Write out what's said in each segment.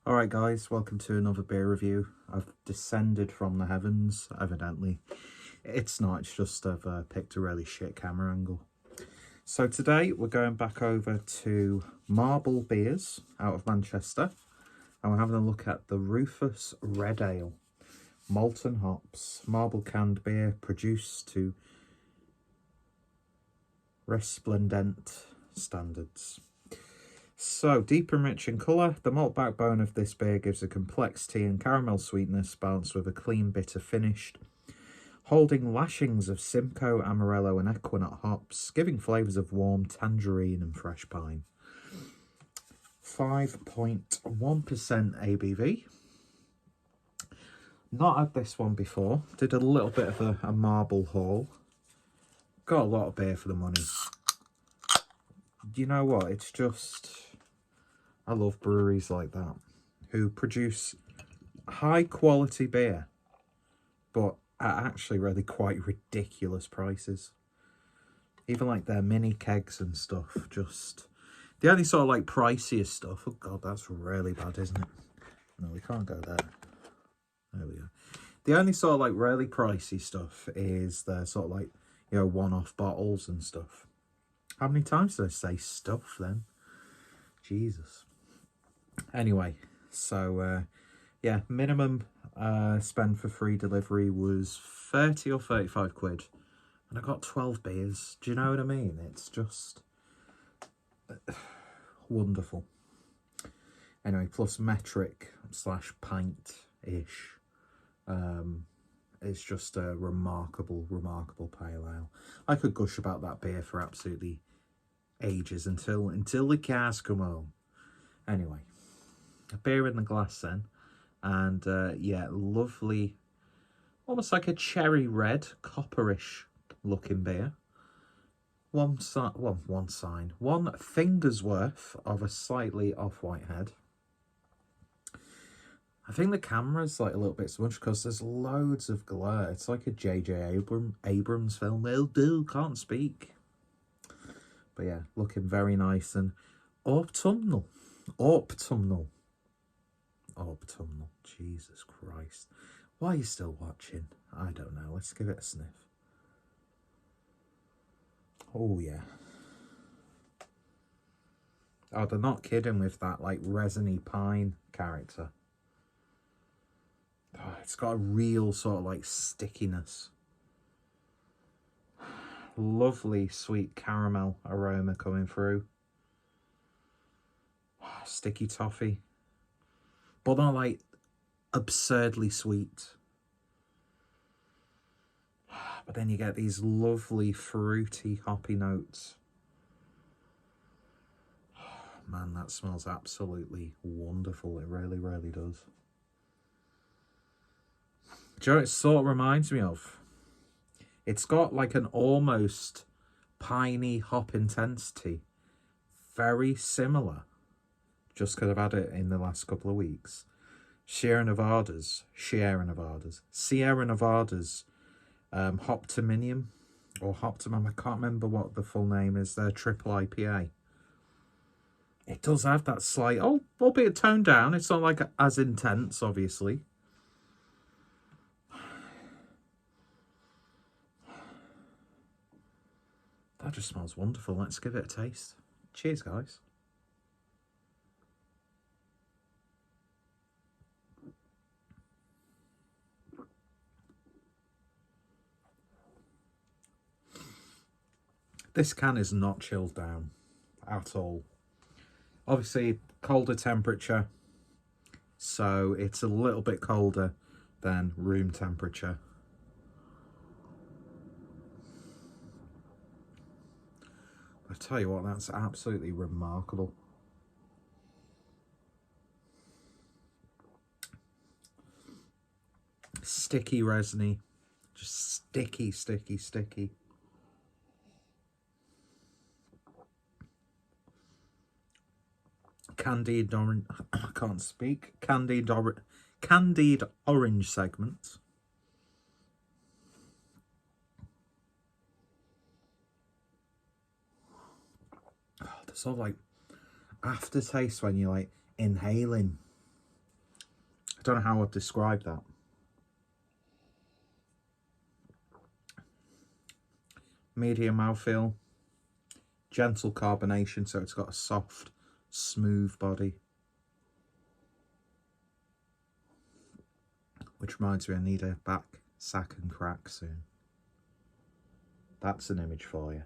Alright guys, welcome to another beer review. I've descended from the heavens, evidently. It's not, it's just I've picked a really shit camera angle. So today we're going back over to Marble Beers out of Manchester. And we're having a look at the Rufus Red Ale. Malt and hops, marble canned beer produced to resplendent standards. So, deep and rich in colour, the malt backbone of this beer gives a complex tea and caramel sweetness balanced with a clean bitter finish, holding lashings of Simcoe, Amarollio and Ekuanot hops, giving flavours of warm tangerine and fresh pine. 5.1% ABV. Not had this one before. Did a little bit of a marble haul. Got a lot of beer for the money. You know what? It's just... I love breweries like that, who produce high quality beer, but at actually really quite ridiculous prices. Even like their mini kegs and stuff, just... The only sort of like priciest stuff, oh god, that's really bad, isn't it? No, we can't go there. There we go. The only sort of like really pricey stuff is their sort of like, you know, one-off bottles and stuff. How many times did I say stuff then? Jesus. Anyway, so yeah, minimum spend for free delivery was 30 or 35 quid. And I got 12 beers. Do you know what I mean? It's just wonderful. Anyway, plus metric / pint-ish. It's just a remarkable pale ale. I could gush about that beer for absolutely ages until the cars come home. Anyway, a beer in the glass then, and yeah, lovely, almost like a cherry red, copperish looking beer. One finger's worth of a slightly off-white head. I think the camera's like a little bit smudged because there's loads of glare. It's like a J.J. Abrams film. Can't speak. But yeah, looking very nice and autumnal. Autumnal. Jesus Christ. Why are you still watching? I don't know. Let's give it a sniff. Oh, yeah. Oh, they're not kidding with that, like, resiny pine character. Oh, it's got a real sort of, like, stickiness. Lovely sweet caramel aroma coming through. Sticky toffee. But not, like, absurdly sweet. But then you get these lovely fruity hoppy notes. Man, that smells absolutely wonderful. It really, really does. Do you know what it sort of reminds me of? It's got like an almost piney hop intensity. Very similar. Just because I've had it in the last couple of weeks. Sierra Nevada's Hoptiminium or Hoptimum, I can't remember what the full name is, their triple IPA. It does have that slight, albeit toned down. It's not like as intense, obviously. That just smells wonderful. Let's give it a taste. Cheers, guys. This can is not chilled down at all. Obviously, colder temperature, so it's a little bit colder than room temperature. I tell you what, that's absolutely remarkable. Sticky, resiny, just sticky. Candied orange, I can't speak. Candied orange segment. Oh, the sort of like aftertaste when you're like inhaling don't know how I'd describe that. Medium mouthfeel, gentle carbonation, so it's got a soft, smooth body. Which reminds me, I need a back sack and crack soon. That's an image for you.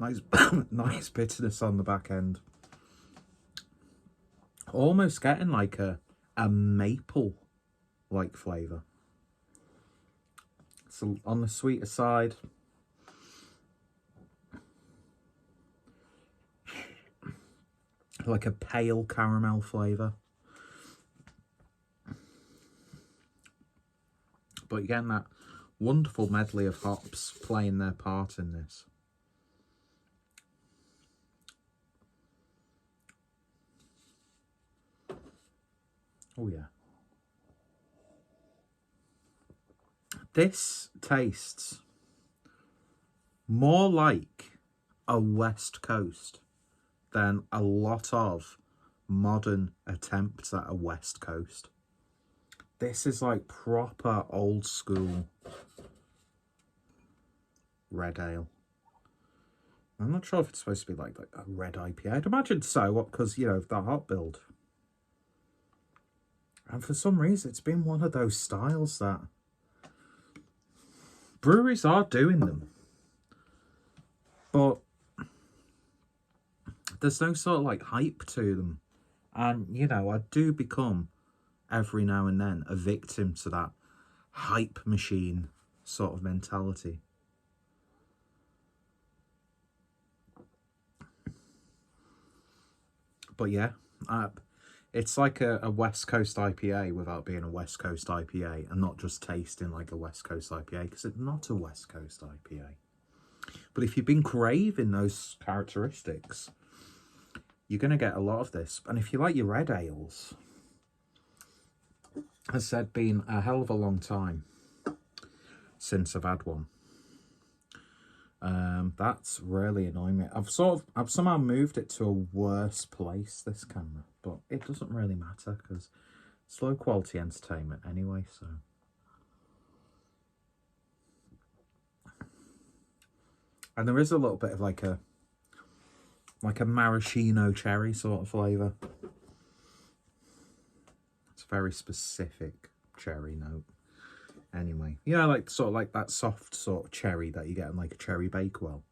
Nice, nice bitterness on the back end. Almost getting like a maple-like flavour. So on the sweeter side. Like a pale caramel flavour. But you're getting that wonderful medley of hops playing their part in this. Oh yeah. This tastes more like a West Coast than a lot of modern attempts at a West Coast. This is like proper old school red ale. I'm not sure if it's supposed to be like a red IPA. I'd imagine so, because, you know, that hop build. And for some reason, it's been one of those styles that breweries are doing them. But there's no sort of like hype to them. And, you know, I do become every now and then a victim to that hype machine sort of mentality. But yeah, it's like a West Coast IPA without being a West Coast IPA, and not just tasting like a West Coast IPA, because it's not a West Coast IPA. But if you've been craving those characteristics, you're going to get a lot of this. And if you like your red ales, as I said, been a hell of a long time since I've had one. That's really annoying me. I've somehow moved it to a worse place, this camera, but it doesn't really matter because it's low quality entertainment anyway. So and there is a little bit of like a maraschino cherry sort of flavour. It's a very specific cherry note. Anyway, yeah, like sort of like that soft sort of cherry that you get in like a cherry bakewell.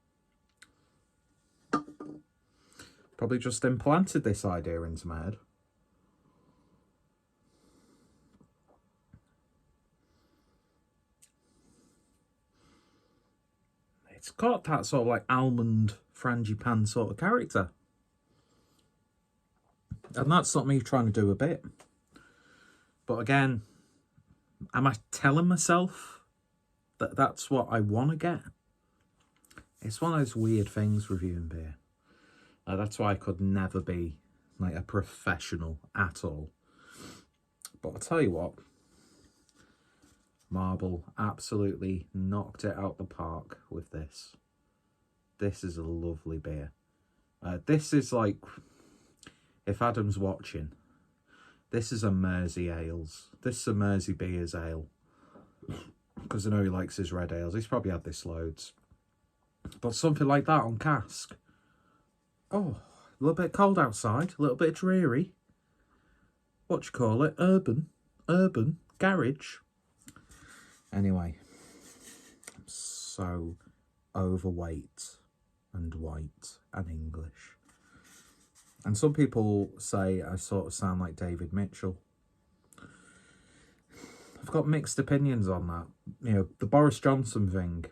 Probably just implanted this idea into my head. It's got that sort of like almond frangipane sort of character. And that's not me trying to do a bit. But again, am I telling myself that that's what I want to get? It's one of those weird things reviewing beer. That's why I could never be like a professional at all. But I'll tell you what, Marble absolutely knocked it out the park with this. This is a lovely beer. This is like, if Adam's watching, this is a Mersey Ales. This is a Mersey Beers Ale. Because I know he likes his red ales. He's probably had this loads. But something like that on cask. Oh, a little bit cold outside. A little bit dreary. What do you call it? Urban. Garage. Anyway. I'm so overweight and white and English. And some people say I sort of sound like David Mitchell. I've got mixed opinions on that. You know, the Boris Johnson thing,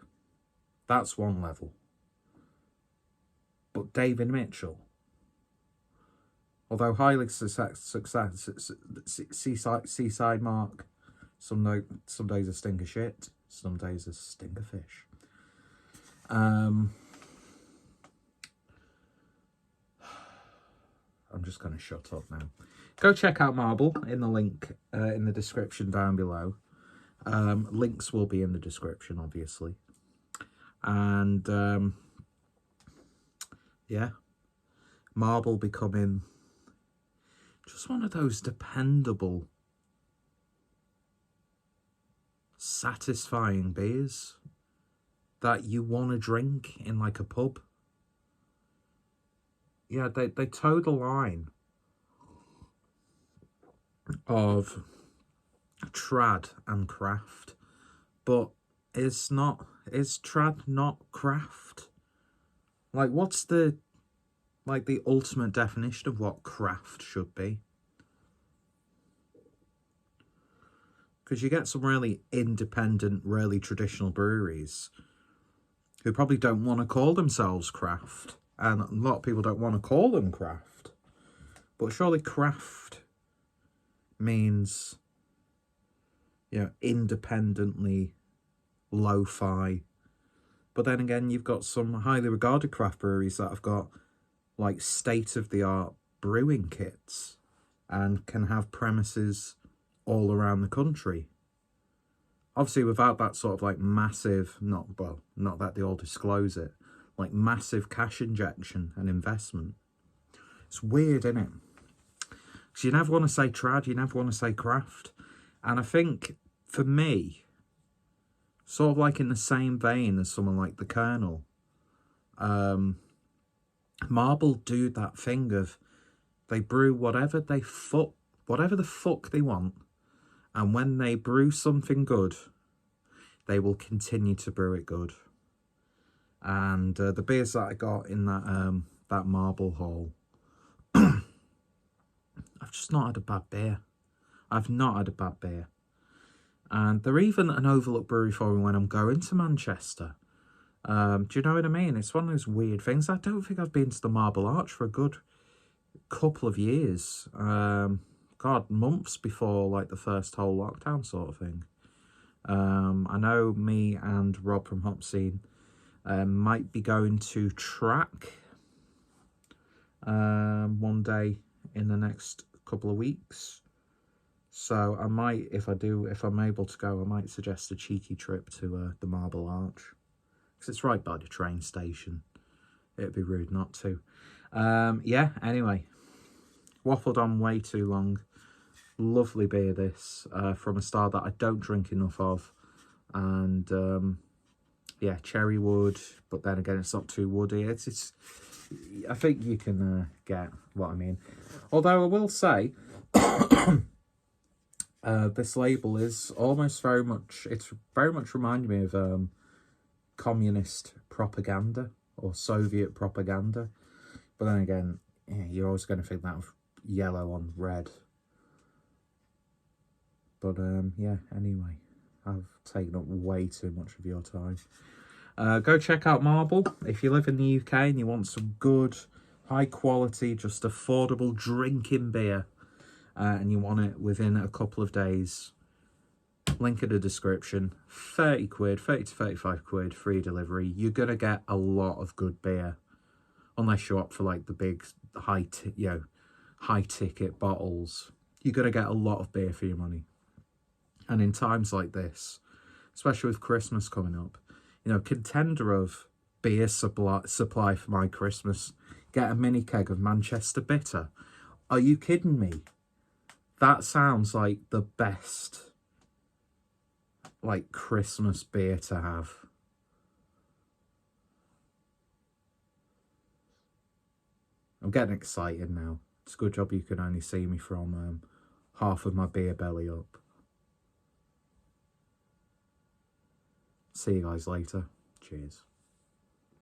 that's one level. But David Mitchell, although highly seaside mark, some days a stink of shit, some days a stink of fish. I'm just going to shut up now. Go check out Marble in the link in the description down below. Links will be in the description, obviously. And yeah, Marble becoming just one of those dependable, satisfying beers that you want to drink in like a pub. Yeah, they toe the line of trad and craft, but is trad not craft? Like, what's the ultimate definition of what craft should be? Because you get some really independent, really traditional breweries who probably don't want to call themselves craft, and a lot of people don't want to call them craft. But surely craft means, you know, independently lo-fi. But then again, you've got some highly regarded craft breweries that have got like state-of-the-art brewing kits and can have premises all around the country. Obviously, without that sort of like massive, not that they all disclose it, like massive cash injection and investment. It's weird, isn't it? Because you never want to say trad, you never want to say craft. And I think, for me, sort of like in the same vein as someone like the Colonel, Marble do that thing of they brew whatever the fuck they want, and when they brew something good, they will continue to brew it good. And the beers that I got in that Marble haul, I've just not had a bad beer. I've not had a bad beer. And they're even an overlooked brewery for me when I'm going to Manchester. Do you know what I mean? It's one of those weird things. I don't think I've been to the Marble Arch for a good couple of years. God, months before like the first whole lockdown sort of thing. I know me and Rob from Hop Scene might be going to Track one day in the next couple of weeks. So I might, if I'm able to go, I might suggest a cheeky trip to the Marble Arch. Because it's right by the train station. It'd be rude not to. Yeah, anyway. Waffled on way too long. Lovely beer this, from a style that I don't drink enough of. And yeah, cherry wood, but then again it's not too woody. It's I think you can get what I mean. Although I will say this label is almost very much reminding me of communist propaganda or Soviet propaganda. But then again, yeah, you're always going to think that of yellow on red. But yeah, anyway, I've taken up way too much of your time. Go check out Marble if you live in the UK and you want some good, high quality, just affordable drinking beer, and you want it within a couple of days. Link in the description. 30 to 35 quid, free delivery. You're gonna get a lot of good beer, unless you opt for like the big high ticket bottles. You're gonna get a lot of beer for your money. And in times like this, especially with Christmas coming up, you know, contender of beer supply for my Christmas, get a mini keg of Manchester Bitter. Are you kidding me? That sounds like the best, like, Christmas beer to have. I'm getting excited now. It's a good job you can only see me from half of my beer belly up. See you guys later. Cheers.